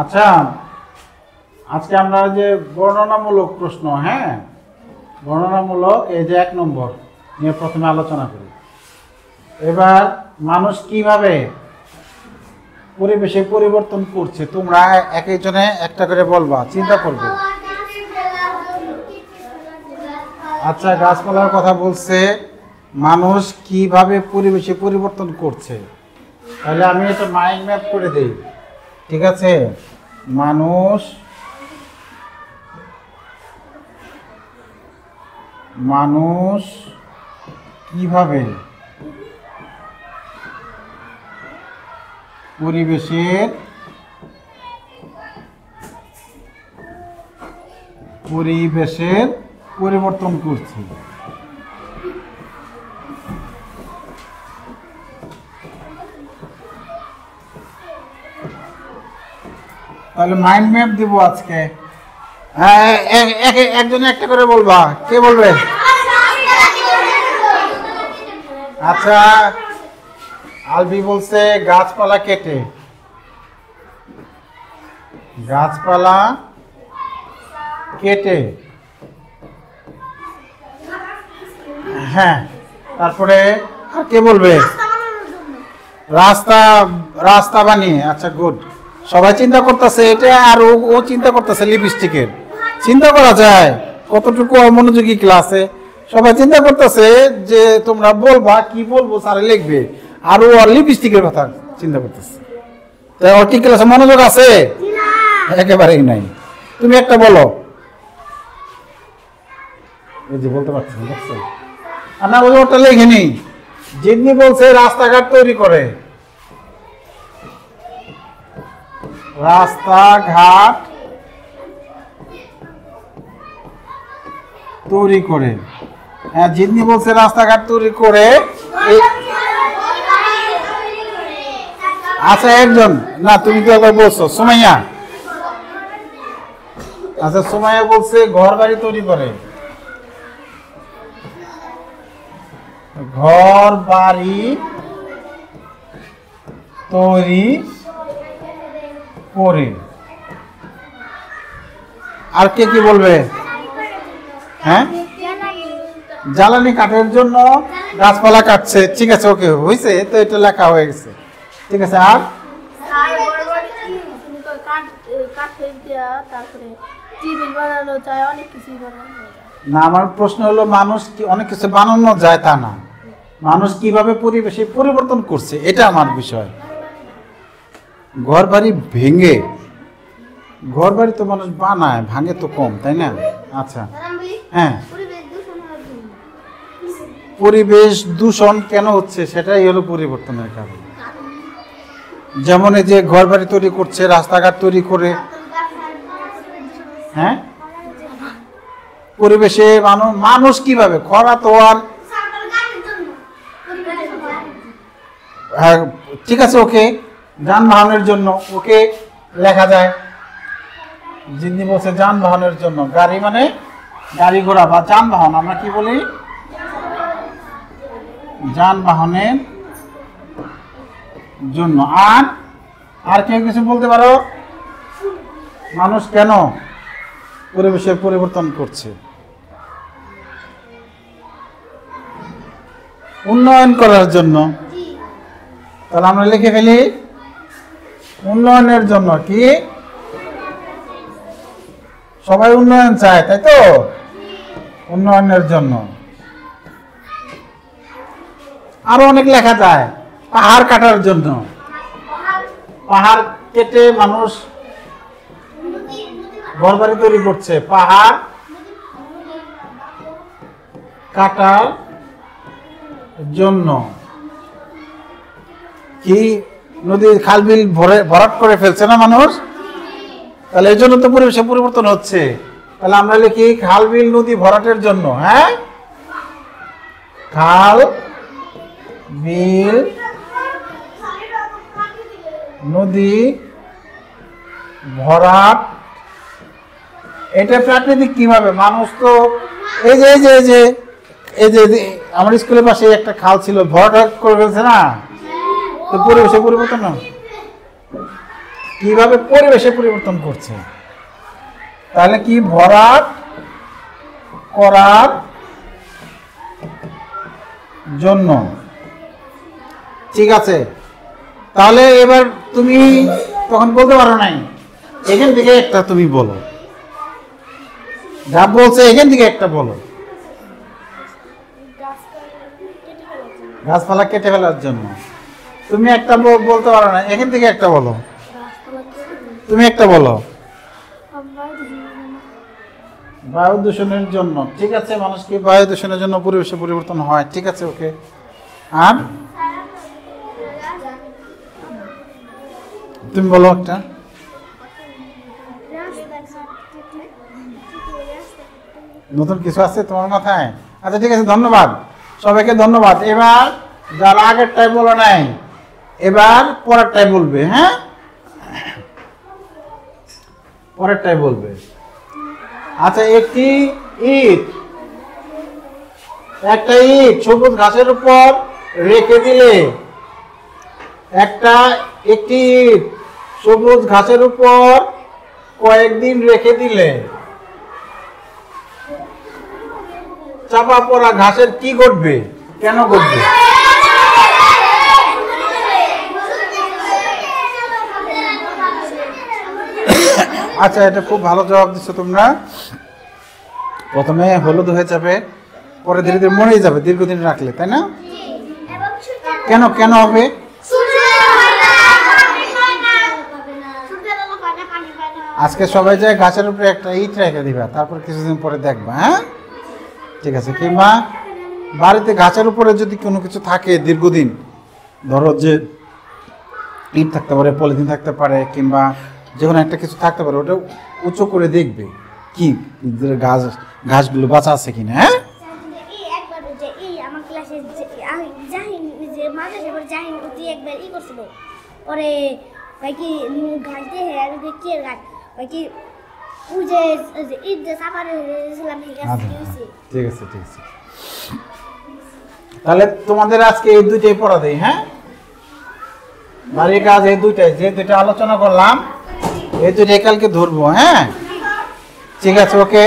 আচ্ছা, আজকে আমরা যে বর্ণনামূলক প্রশ্ন, হ্যাঁ, বর্ণনামূলক এই যে 1 নম্বর নিয়ে প্রথমে আলোচনা করি। এবার মানুষ কিভাবে পরিবেশে পরিবর্তন করছে, তোমরা এক একজনে একটা করে বলবা, চিন্তা করবে। আচ্ছা, গাছপালার কথা বলছে, মানুষ কিভাবে পরিবেশে পরিবর্তন করছে। তাহলে আমি এটা মাইন্ড ম্যাপ করে দেই, ঠিক আছে? মানুষ কিভাবে পরিবেশের পরিবর্তন করছে। তাহলে মাইন্ড ম্যাপ দিব আজকে। হ্যাঁ, একজনে একটা করে বলবা। কে বলবে? আচ্ছা, আলবি বলছে গাছপালা কেটে হ্যাঁ, তারপরে আর কে বলবে? রাস্তা বানিয়ে। আচ্ছা, গুড। সবাই চিন্তা করতেছে এটা, আর ও চিন্তা করতেছে লিপস্টিকের। চিন্তা করা যায় কতটুকু অমনোযোগী ক্লাসে। সবাই চিন্তা করতেছে যে তোমরা বলবা, কি বলবো স্যারে লিখবে, আর ও আর লিপস্টিকের কথা চিন্তা করতেছে। তাই ওর কি ক্লাসে মনোযোগ আছে? একেবারেই নাই। তুমি একটা বলো। এই যে বলতে পারছি না, দেখছো? আর না, ওটা লেখে নেই। যিনি বলছে রাস্তাঘাট তৈরি করে, রাস্তাঘাট তৈরি করে। হ্যাঁ, যিনি বলছে রাস্তাঘাট তৈরি করে। আচ্ছা, একজন না, তুমি তো একবার বলছো, সুমাইয়া। আচ্ছা, সুমাইয়া বলছে ঘর বাড়ি তৈরি করে। ঘর বাড়ি তৈরি করে। আর কে কি বলবে? হ্যাঁ, জ্বালানি কাঠের জন্য গাছপালা কাটছে। ঠিক আছে, ওকে, হয়েছে তো, এটা লেখা হয়ে গেছে। ঠিক আছে। আর না, আমার প্রশ্ন হলো মানুষ কি অনেক কিছু বানানো যায় তা না, মানুষ কিভাবে পরিবেশে পরিবর্তন করছে, এটা আমার বিষয়। ঘর বাড়ি ভেঙে, ঘর বাড়ি তো মানুষ বানায়, ভাঙে তো কম, তাই না? আচ্ছা, হ্যাঁ, পরিবেশ দূষণ কেন হচ্ছে সেটাই হলো পরিবর্তনের কারণ। যেমন এই যে ঘর বাড়ি তৈরি করছে, রাস্তাঘাট তৈরি করে, হ্যাঁ, পরিবেশে মানুষ কিভাবে, খরা তো আর, ঠিক আছে, ওকে, যানবাহনের জন্য, ওকে লেখা যায়। যিনি বলছে যানবাহনের জন্য, গাড়ি মানে গাড়ি ঘোড়া বা যানবাহন, আমরা কি বলি? যানবাহনের জন্য। আর কেউ কিছু বলতে পারো? মানুষ কেন পরিবেশের পরিবর্তন করছে? উন্নয়ন করার জন্য। তাহলে আমরা লিখে ফেলি উন্নয়নের জন্য। কি? সবাই উন্নয়ন চায়, তাই তো? উন্নয়নের জন্য। আরো অনেক লেখা যায়। পাহাড় কাটার জন্য। পাহাড় কেটে মানুষ ঘরবাড়ি তৈরি করছে। পাহাড় কাটার জন্য। কি? নদীর খাল বিল ভরাট করে ফেলছে না মানুষ? তাহলে এই জন্য তো পরিবেশে পরিবর্তন হচ্ছে। তাহলে আমরা লিখি খাল বিল নদী ভরাটের জন্য। হ্যাঁ, খাল বিল নদী ভরাট, এটা প্রাকৃতিক কিভাবে? মানুষ তো এই যে আমার স্কুলের পাশে একটা খাল ছিল, ভরাট করে ফেলছে না, তো পরিবেশে পরিবর্তন না। কিভাবে পরিবেশে পরিবর্তন করছে। তাহলে কি ভরাট করার জন্য, ঠিক আছে। তাহলে এবার তুমি তখন বলতে পারো নাই, এখান থেকে একটা তুমি বলো, যা বলছে এখান থেকে একটা বলো। গাছপালা কেটে ফেলার জন্য, তুমি একটা বলতে পারো না, এখান থেকে একটা বলো, তুমি একটা বলো। বায়ু দূষণের জন্য, ঠিক আছে। মানুষকে বায়ু দূষণের জন্য পরিবেশে পরিবর্তন হয়, ঠিক আছে, ওকে। আর তুমি বলো একটা। নতুন কিছু আছে তোমার মাথায়? আচ্ছা ঠিক আছে, ধন্যবাদ সবাইকে, ধন্যবাদ। এবার যারা আগেরটাই বলো নাই, এবার পরেরটাই বলবে। হ্যাঁ, পরেরটাই বলবে। আচ্ছা, একটি ইট সবুজ ঘাসের উপর রেখে দিলে, একটি ইট সবুজ ঘাসের উপর কয়েকদিন রেখে দিলে চাপা পড়া ঘাসের কি ঘটবে, কেন ঘটবে? আচ্ছা, এটা খুব ভালো জবাব দিচ্ছ তোমরা। প্রথমে হলুদ হয়ে যাবে, পরে ধীরে ধীরে মরেই যাবে দীর্ঘদিন রাখলে, তাই না? কেন কেন হবে? আজকে সবাই যায় গাছের উপরে একটা ইট রেখে দিবা, তারপর কিছুদিন পরে দেখবা। হ্যাঁ, ঠিক আছে। কিংবা বাড়িতে গাছের উপরে যদি কোনো কিছু থাকে দীর্ঘদিন, ধরো যে ইট থাকতে পারে, পলিথিন থাকতে পারে, কিংবা যে কোনো একটা কিছু থাকতে পারে, ওটা উঁচু করে দেখবে কি ঘাসগুলো বাঁচা আছে কিনা। হ্যাঁ, ঠিক আছে, ঠিক আছে। তাহলে তোমাদের আজকে এই দুইটাই পড়া দেই। হ্যাঁ, বাড়ির কাজ এই দুইটাই, যে দুইটা আলোচনা করলাম এই দুইটাই কালকে ধরবো। হ্যাঁ, ঠিক আছে, ওকে।